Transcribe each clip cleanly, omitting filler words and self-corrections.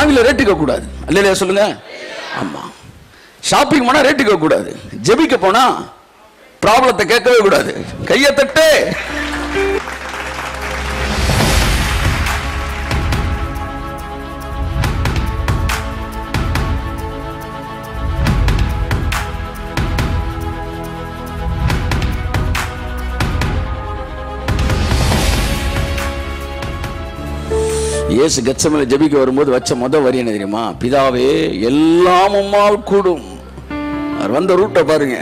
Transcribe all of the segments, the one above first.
ஆவில ரேட்டு கேட்க கூடாது. இல்லையா சொல்லுங்க. ஆமா. ஷாப்பிங் போனா ரேட்டு கேட்க கூடாது. ஜெபிக்க போனா ப்ராப்ளத்தை கேட்கவே கூடாது. கையை தட்டு. இயேசு கெத்செமனே ஜெபிக்க வரும்போது வச்ச முதல் வரி என்ன தெரியுமா? பிதாவே எல்லாம் உம்மால் கூடும். அவர் வந்த ரூட்டை பாருங்க.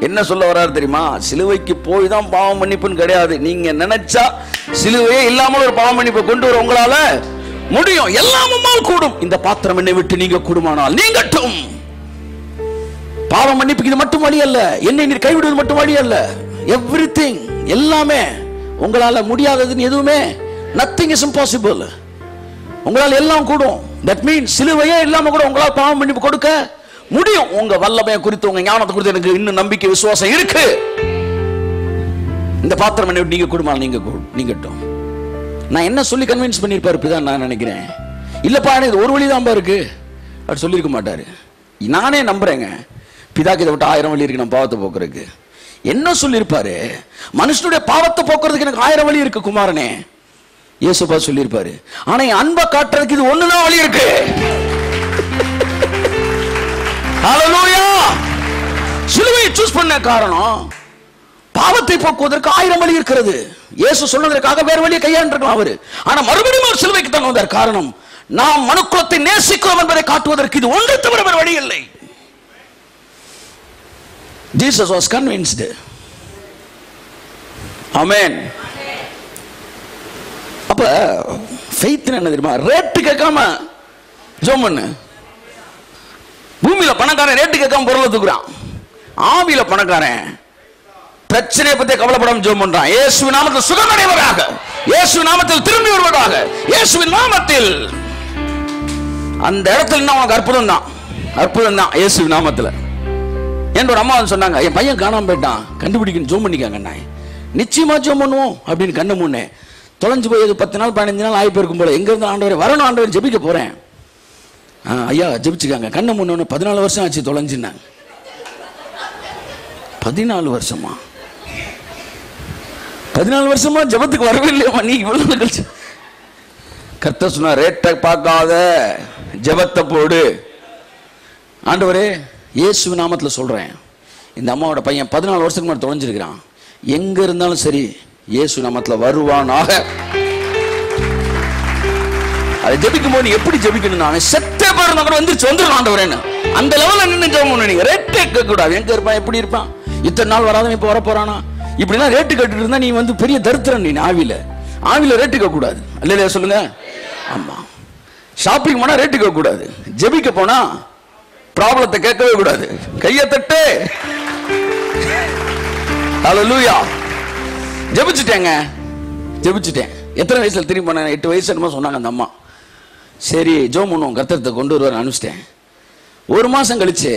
என்ன சொல்ல வர்றாரு தெரியுமா? சிலுவைக்கு போய் தான் பாவம் மன்னிப்புன்னு கிடையாது. நீங்க நினைச்சா சிலுவையே இல்லாமல் ஒரு பாவம் மன்னிப்பை கொண்டு வர உங்களால முடியும். எல்லாம் உம்மால் கூடும். இந்த பாத்திரம் என்னை விட்டு நீங்க கூடுமானால் நீங்கட்டும். பாவம் மன்னிப்புக்கு இது மட்டும் வழி அல்ல. என்னை நீர் கைவிடுவது மட்டும் வழி அல்ல. எவ்ரிதிங், எல்லாமே. உங்களால முடியாததுன்னு எதுவுமே, nothing is impossible. உங்களால் எல்லாம் கூடும். தட் மீன்ஸ் சிலுவையே இல்லாம கூட உங்களால் பாவம் மன்னிப்பு கொடுக்க முடியும். உங்க வல்லமையை குறித்து, உங்க ஞானத்தை குறித்து எனக்கு இன்னும் நம்பிக்கை, விசுவாசம் இருக்கு. இந்த பாத்திரம் என்னை நீங்க கூடுமானால் நீங்கட்டும். நான் என்ன சொல்லி கன்வின்ஸ் பண்ணிருப்பாரு பிதா நான் நினைக்கிறேன். இல்லப்பா எனக்கு ஒரு வழிதான் இருக்கு அப்படி சொல்லியிருக்க மாட்டாரு. நானே நம்புறேங்க, பிதாக்கு இதை விட்டு 1000 வழி இருக்கு நம்ம பாவத்தை போக்குறதுக்கு. என்ன சொல்லியிருப்பாரு? மனுஷனுடைய பாவத்தை போக்குறதுக்கு எனக்கு 1000 வழி இருக்கு குமாரனே, இயேசுப்பா சொல்லியிருப்பாரு. ஆனா என் அன்பை காட்டுறதுக்கு இது ஒண்ணுதான் வழி இருக்கு. ஹல்லேலூயா. சிலுவையை சூஸ் பண்ண காரணம், பாவத்தை போக்குவதற்கு 1000 வழி இருக்கிறது. இயேசு சொன்னதற்காக வேற வழியை கையாண்டிருக்கலாம் அவரு. ஆனா மறுபடியும் சிலுவைக்கு தான் வந்தார். காரணம், நாம் மனுக்குலத்தை நேசிக்கிறோம் என்பதை காட்டுவதற்கு இது ஒன்று தவிர வேற வழி இல்லை. Jesus was convinced. Amen. அப்ப ஃபெய்த் என்ன தெரியுமா? ரேட்டு கேட்காம ஜெபம் பண்ணு. பூமியில பணக்காரன் ரேட்டு கேட்காம பொருளை தூக்குறான். ஆவியில பணக்காரன் பிரச்சனையை பத்தி கவலைப்படாம ஜெபம் பண்றான். இயேசுவின் நாமத்தில் சுகமடைவதாக, இயேசுவின் நாமத்தில் திரும்பி வருவதாக, இயேசுவின் நாமத்தில். அந்த இடத்துல உனக்கு அற்புதம் தான், அற்புதம் தான் இயேசுவின் நாமத்தில். என் ஒரு அம்மா சொன்னாங்க, என் பையன் காணாம போயிட்டான், கண்டுபிடிக்கணும், ஜெபம் பண்ணிக்காங்க. நிச்சயமா ஜெபம் பண்ணுவோம் அப்படின்னு கண்ணு முன்னே தொலைஞ்சு போய் 10 நாள் 15 நாள் ஆகி போயிருக்கும் போல. எங்க இருந்து ஆண்டவரே வரணும், ஆண்டவரே ஜெபிக்க போறேன். ஐயா ஜெபிச்சுக்காங்க. கண்ணு முன்னே 14 வருஷம் ஆச்சு தொலைஞ்சுன்னாங்க. 14 வருஷமா? 14 வருஷமா ஜெபத்துக்கு வரவே இல்லையம்மா நீ இவ்வளவு கழிச்சு. கர்த்தர் சொன்னா, ரேட்டை பார்க்காத ஜெபத்தை போடு. ஆண்டவரே இயேசு நாமத்தில் சொல்றேன், இந்த அம்மாவோட பையன் 14 வருஷத்துக்கு முன்னாடி தொலைஞ்சிருக்கிறான். எங்க இருந்தாலும் சரி இயேசு நாமத்தில் வருவானாக. அதை ஜெபிக்கும் போது எப்படி ஜெபிக்கணும்? நான் செத்தே பாருங்க கூட வந்துருச்சு ஆண்டவரேன்னு அந்த லெவல்ல நின்று ஜெபம் பண்ணுவீங்க. ரேட்டு கேட்க கூடாது. எங்க இருப்பான், எப்படி இருப்பான், இத்தனை நாள் வராதவன் இப்ப வர போறானா, இப்படிலாம் ரேட்டு கேட்டுட்டு இருந்தா நீ பெரிய தரித்திரன். நீ ஆவில ரேட்டு கேட்க கூடாது. இல்லையா சொல்லுங்க. ஆமா. ஷாப்பிங் போனா ரேட்டு கேட்க கூடாது. ஜெபிக்க போனா ப்ராப்ளத்தை கேட்கவே கூடாது. கையை தட்டு. ஹல்லேலூயா. ஜெபிச்சுட்டேங்க, ஜெபிச்சுட்டேன். எத்தனை வயசுல திரும்பி பண்ண? 8 வயசு என்னமோ சொன்னாங்க அந்த அம்மா. சரி ஜெபம் பண்ணுவோம், கர்த்தரை கொண்டு வருவார் அனுப்பிச்சிட்டேன். ஒரு மாசம் கழிச்சு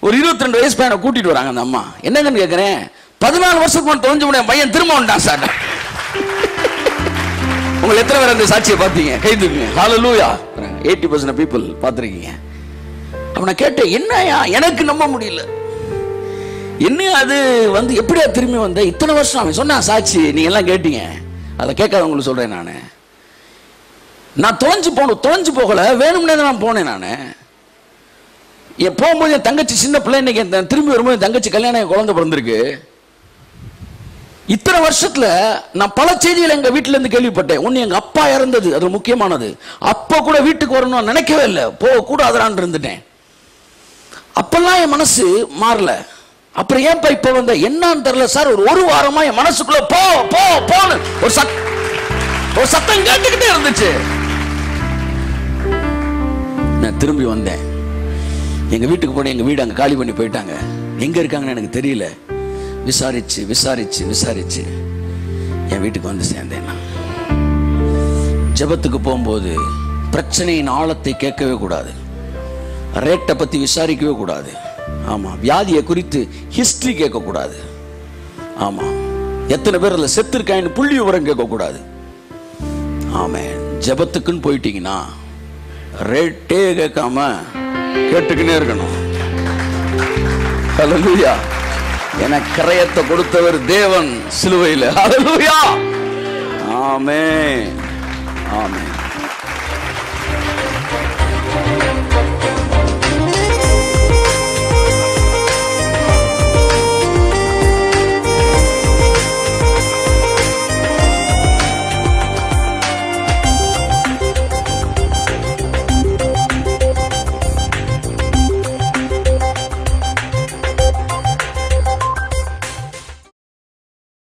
ஒரு 22 வயசு பையனை கூட்டிட்டு வராங்க அந்த அம்மா. என்னங்கன்னு கேட்கிறேன், 14 வருஷத்துக்கு முன்னாடி தொலைஞ்சு முடியும் பையன் திரும்ப வந்துட்டான் சார். உங்களை எத்தனை பேர் அந்த சாட்சியை பார்த்தீங்க? கை தூக்குங்க. ஹல்லேலூயா. 80% பீப்புள் பார்த்துருக்கீங்க. அவனை கேட்டேன், என்னையா எனக்கு நம்ப முடியல, என்ன அது எப்படியா திரும்பி வந்த இத்தனை வருஷம்? அவன் சொன்னா சாட்சி, நீங்க எல்லாம் கேட்டீங்க, அதை கேட்காதவங்களுக்கு சொல்றேன். நான் தொலைஞ்சு போகல, வேணும்னே நான் போனேன். நான் போகும்போது என் தங்கச்சி சின்ன பிள்ளை, இன்னைக்கு திரும்பி வரும்போது என் தங்கச்சி கல்யாணம், குழந்தை பிறந்திருக்கு. இத்தனை வருஷத்துல நான் பல செய்திகள் எங்க வீட்டுல இருந்து கேள்விப்பட்டேன். ஒண்ணு எங்க அப்பா இறந்தது, அது முக்கியமானது. அப்ப கூட வீட்டுக்கு வரணும் நினைக்கவே இல்லை, போக கூட அதரான் இருந்துட்டேன். அப்பெல்லாம் என் மனசு மாறல. அப்புறம் ஏன்பா இப்ப வந்த என்னன்னு தெரியல சார், ஒரு வாரமா என் மனசுக்குள்ள போ போ போன்னு ஒரு சத்தம் கேட்டுக்கிட்டே இருந்துச்சு. நான் திரும்பி வந்தேன். எங்க வீட்டுக்கு போனேன். எங்க வீடு அங்க காலி பண்ணி போயிட்டாங்க. எங்க இருக்காங்கன்னு எனக்கு தெரியல. விசாரிச்சு விசாரிச்சு விசாரிச்சு என் வீட்டுக்கு வந்து சேர்ந்தேன். ஜெபத்துக்கு போகும்போது பிரச்சனையின் ஆழத்தை கேட்கவே கூடாது, ரேட்டை பத்தி விசாரிக்கவே கூடாது. ஆமா. வியாதியை குறித்து ஹிஸ்டரி கேட்க கூடாது. ஆமா. எத்தனை பேர் அதுல செத்து இருக்கான்னு புள்ளி விவரம் கேட்க கூடாது. ஆமா. ஜெபத்துக்குன்னு போயிட்டீங்கன்னா ரேட்டே கேட்காம கேட்டுக்கினே இருக்கணும். ஹல்லேலூயா. என கிரயத்தை கொடுத்தவர் தேவன் சிலுவையில். ஹல்லேலூயா. ஆமென். ஆமென்.